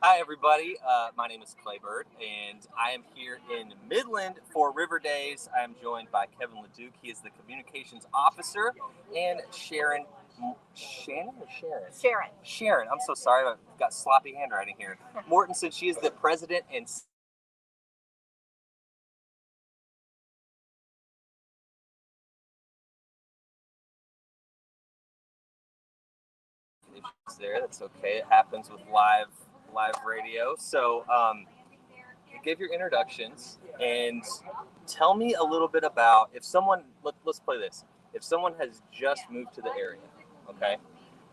Hi, everybody. My name is Clay Bird, and I am here in Midland for River Days. I am joined by Kevin LaDuke. He is the communications officer, and Sharon. Shannon or Sharon? Sharon. Sharon. I'm so sorry. I've got sloppy handwriting here. Mortensen. She is the president and there. That's okay. It happens with live radio. So, give your introductions and tell me a little bit about if someone. Let's play this. If someone has just moved to the area, okay,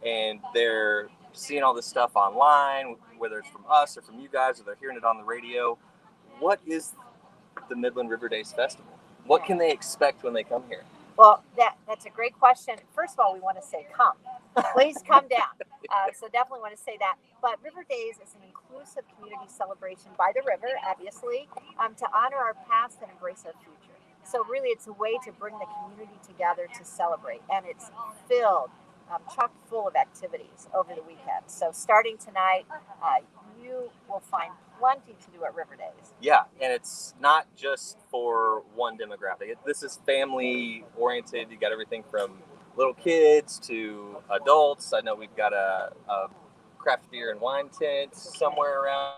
and they're seeing all this stuff online, whether it's from us or from you guys, or they're hearing it on the radio, what is the Midland River Days Festival? What can they expect when they come here? Well, that's a great question. First of all, we want to say come. Please come down. So definitely want to say that. But River Days is an inclusive community celebration by the river, obviously, to honor our past and embrace our future. So really, it's a way to bring the community together to celebrate. And it's filled, chock full of activities over the weekend. So starting tonight, you will find plenty to do at River Days. Yeah, and it's not just for one demographic. This is family oriented. You got everything from little kids to adults. I know we've got a craft beer and wine tent somewhere around.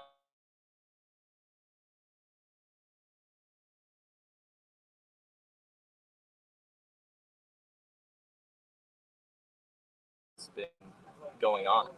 It's been going on.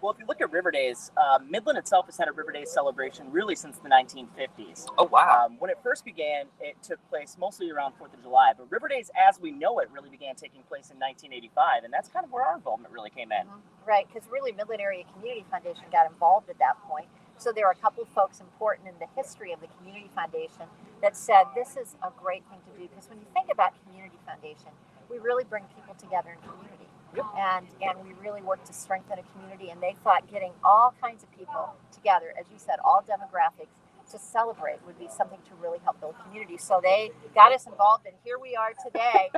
Well, if you look at River Days, Midland itself has had a River Days celebration really since the 1950s. Oh, wow. When it first began, it took place mostly around 4th of July, but River Days as we know it really began taking place in 1985, and that's kind of where our involvement really came in. Right, because really Midland Area Community Foundation got involved at that point. So there are a couple of folks important in the history of the Community Foundation that said this is a great thing to do, because when you think about Community Foundation, we really bring people together in community. And we really work to strengthen a community, and they thought getting all kinds of people together, as you said, all demographics, to celebrate would be something to really help build community. So they got us involved, and here we are today,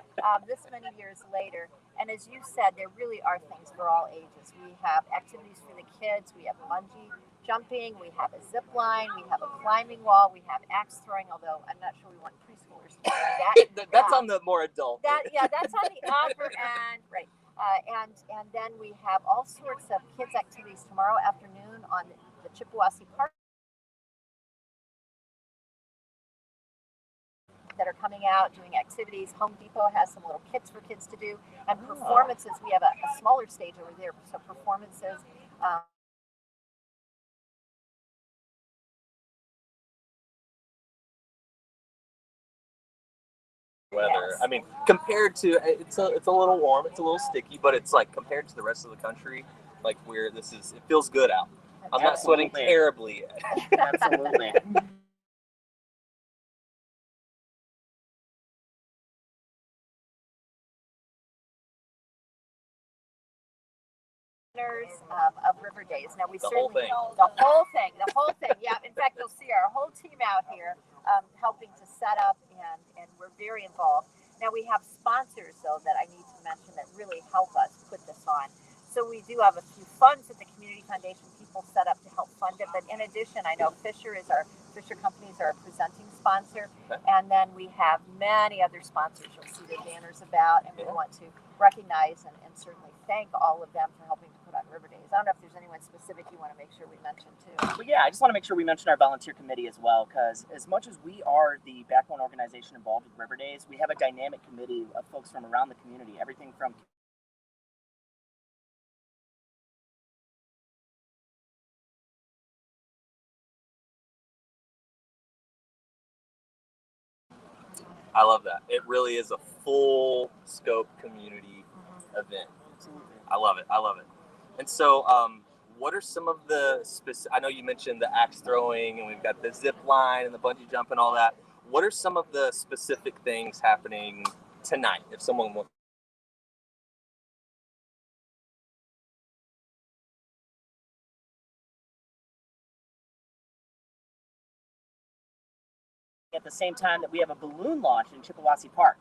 this many years later. And as you said, there really are things for all ages. We have activities for the kids, we have bungee jumping, we have a zip line, we have a climbing wall, we have axe throwing, although I'm not sure we want preschoolers to do that. That's on the more adult. That's on the upper end, right. And then we have all sorts of kids activities tomorrow afternoon on the Chippewa Park that are coming out doing activities. Home Depot has some little kits for kids to do, and performances. We have a smaller stage over there, so performances. Weather. Yes. I mean, compared to it's a little warm, it's a little sticky, but it's like compared to the rest of the country, like it feels good out. I'm not sweating terribly yet. Absolutely. Of River Days. Now the whole thing. Yeah, in fact, you'll see our whole team out here helping to set up, and we're very involved. Now we have sponsors, though, that I need to mention that really help us put this on. So we do have a few funds that the Community Foundation people set up to help fund it. But in addition, I know Fisher Companies are a presenting sponsor. Okay. And then we have many other sponsors you'll see their banners about, and we want to recognize and certainly thank all of them for helping to put on River Days. I don't know if there's anyone specific you want to make sure we mention too. Well, yeah, I just want to make sure we mention our volunteer committee as well, because as much as we are the backbone organization involved with River Days, we have a dynamic committee of folks from around the community, everything from I love that. It really is a full scope community event. Absolutely. I love it. And so, what are some of the specific? I know you mentioned the axe throwing, and we've got the zip line and the bungee jump and all that. What are some of the specific things happening tonight? If someone wants. At the same time that we have a balloon launch in Chippewa Park.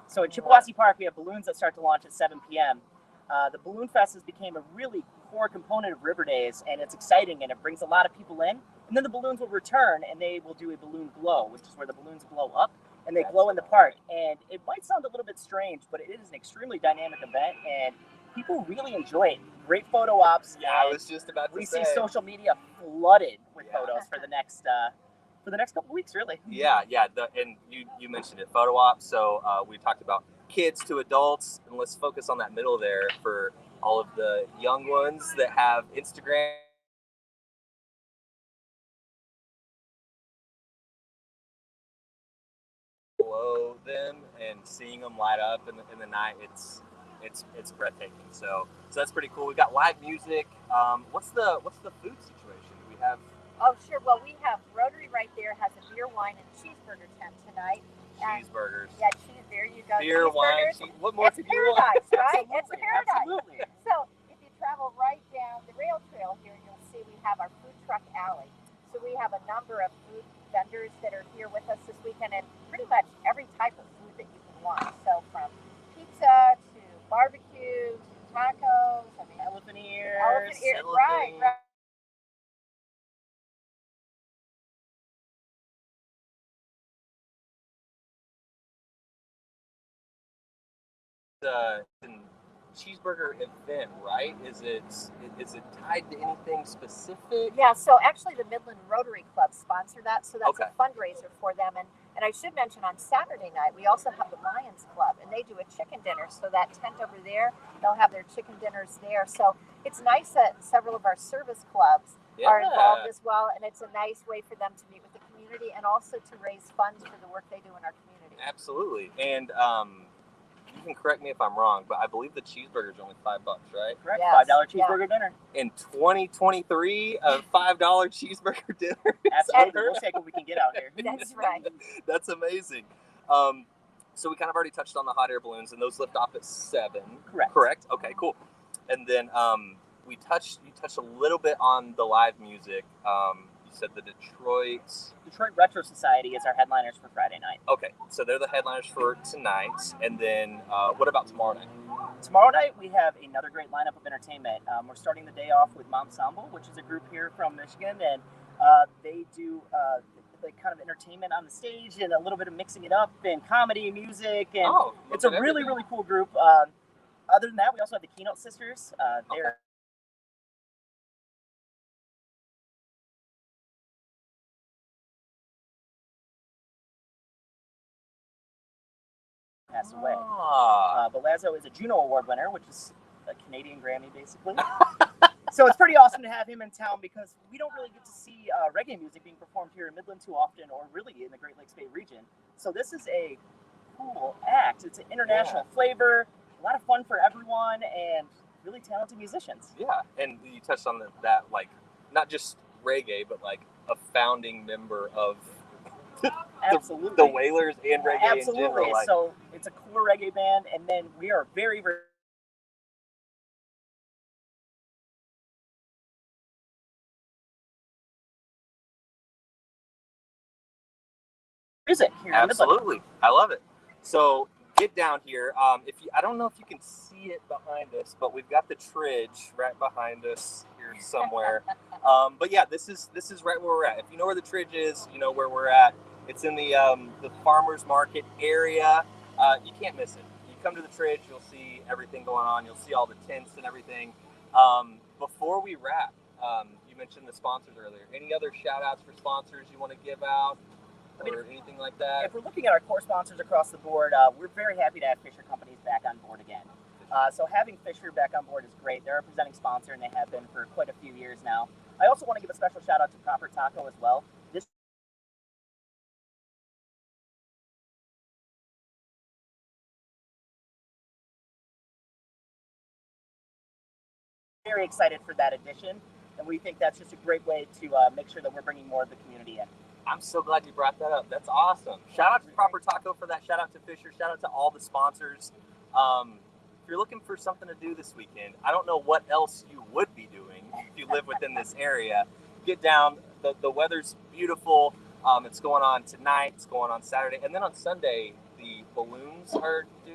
So in Chippewa Park, we have balloons that start to launch at 7 p.m. The Balloon Fest has became a really core component of River Days, and it's exciting, and it brings a lot of people in. And then the balloons will return, and they will do a balloon glow, which is where the balloons blow up, and they glow in the park. And it might sound a little bit strange, but it is an extremely dynamic event, and people really enjoy it. Great photo ops. Yeah, I was just about to we say. see social media flooded with photos for the next couple of weeks, really. Yeah. And you mentioned it, photo ops. So we talked about kids to adults, and let's focus on that middle there for all of the young ones that have Instagram. Below them and seeing them light up in the night, it's breathtaking. So that's pretty cool. We got live music. What's the food situation? Do we have? Oh, sure. Well, we have Rotary right there has a beer, wine, and cheeseburger tent tonight. Cheeseburgers. Yeah, there you go. Beer, wine, what more it's could you want? paradise, right? It's paradise. Absolutely. So if you travel right down the rail trail here, you'll see we have our food truck alley. So we have a number of food vendors that are here with us this weekend, and pretty much every type of food that you can want. So from pizza to barbecue to tacos. I mean, Elephant ears. Right. Cheeseburger event, right? Is it tied to anything specific? Yeah, so actually the Midland Rotary Club sponsor that, so that's Okay. a fundraiser for them. And I should mention on Saturday night we also have the Lions Club, and they do a chicken dinner. So that tent over there, they'll have their chicken dinners there. So it's nice that several of our service clubs are involved as well, and it's a nice way for them to meet with the community and also to raise funds for the work they do in our community. Absolutely. And you can correct me if I'm wrong, but I believe the cheeseburger is only $5, right? Correct. Yes. $5 cheeseburger dinner. In 2023, a $5 cheeseburger dinner. Absolutely. We'll take what we can get out here. That's right. That's amazing. So we kind of already touched on the hot air balloons, and those lift off at 7. Correct. Okay, cool. And then you touched a little bit on the live music. You said the Detroit Retro Society is our headliners for Friday night. Okay, so they're the headliners for tonight. And then what about tomorrow night? Tomorrow night we have another great lineup of entertainment. We're starting the day off with Momsamble, which is a group here from Michigan, and they do like kind of entertainment on the stage and a little bit of mixing it up and comedy, music, and it's a really cool group. Other than that, we also have the Keynote Sisters. They're passed away. But Lazo is a Juno Award winner, which is a Canadian Grammy, basically. So it's pretty awesome to have him in town because we don't really get to see reggae music being performed here in Midland too often, or really in the Great Lakes Bay region. So this is a cool act. It's an international flavor, a lot of fun for everyone, and really talented musicians. Yeah, and you touched on that like not just reggae, but like a founding member of Absolutely. the Wailers and reggae Absolutely. in general. Like, so it's a core reggae band, and then we are very music here. Absolutely, I love it. So get down here. I don't know if you can see it behind us, but we've got the Tridge right behind us here somewhere. But yeah, this is right where we're at. If you know where the Tridge is, you know where we're at. It's in the farmers market area. You can't miss it. You come to the Tridge, you'll see everything going on. You'll see all the tents and everything. Before we wrap, you mentioned the sponsors earlier. Any other shout outs for sponsors you want to give out? Or anything like that? If we're looking at our core sponsors across the board, we're very happy to have Fisher Companies back on board again. So having Fisher back on board is great. They're a presenting sponsor, and they have been for quite a few years now. I also want to give a special shout out to Proper Taco as well. This very excited for that addition, and we think that's just a great way to make sure that we're bringing more of the community in. I'm so glad you brought that up. That's awesome. Shout out to Proper Taco for that. Shout out to Fisher. Shout out to all the sponsors. If you're looking for something to do this weekend, I don't know what else you would be doing if you live within this area. Get down. The weather's beautiful. It's going on tonight. It's going on Saturday. And then on Sunday, the balloons are due.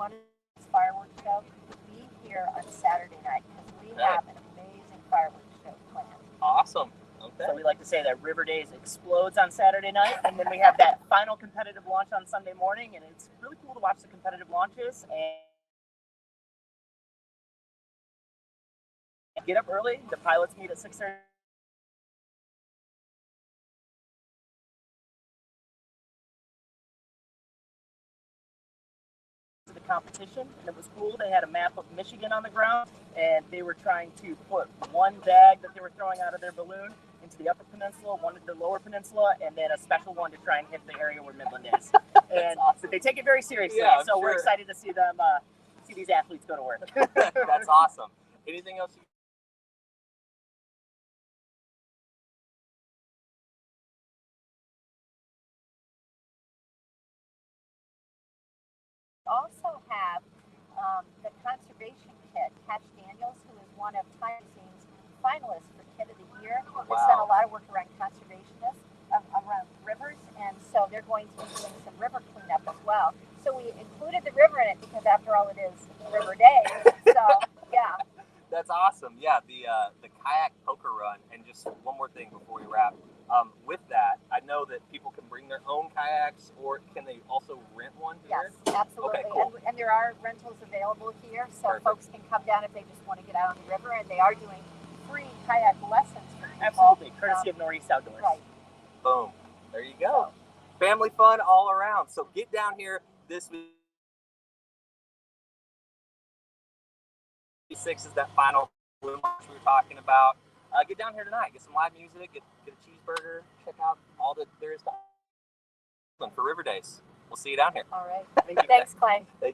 wanted this fireworks show, be here on Saturday night because we have an amazing fireworks show planned. Awesome. Okay. So we like to say that River Days explodes on Saturday night, and then we have that final competitive launch on Sunday morning, and it's really cool to watch the competitive launches and get up early. The pilots meet at 6:30. The competition, and it was cool. They had a map of Michigan on the ground, and they were trying to put one bag that they were throwing out of their balloon into the upper peninsula, one into the lower peninsula, and then a special one to try and hit the area where Midland is. And awesome. They take it very seriously, so we're excited to see them, see these athletes go to work. That's awesome. Anything else? Also have the conservation kit. Catch Daniels, who is one of Time Magazine's finalists for Kit of the Year, has done a lot of work around conservationists, around rivers, and so they're going to be doing some river cleanup as well. So we included the river in it because, after all, it is River Day. So yeah. That's awesome. Yeah, the kayak poker run, and just one more thing before we wrap. With that, I know that people can bring their own kayaks, or can they also rent one here? Yes, absolutely. Okay, cool. And there are rentals available here, so Perfect. Folks can come down if they just want to get out on the river, and they are doing free kayak lessons for people. Absolutely, courtesy of Northeast Outdoors. Right. Boom. There you go. Family fun all around. So get down here this week. 6 is that final balloon launch we were talking about. Get down here tonight. Get some live music. Get a cheeseburger. Check out all that there is to for River Days. We'll see you down here. All right. Thanks, Clay.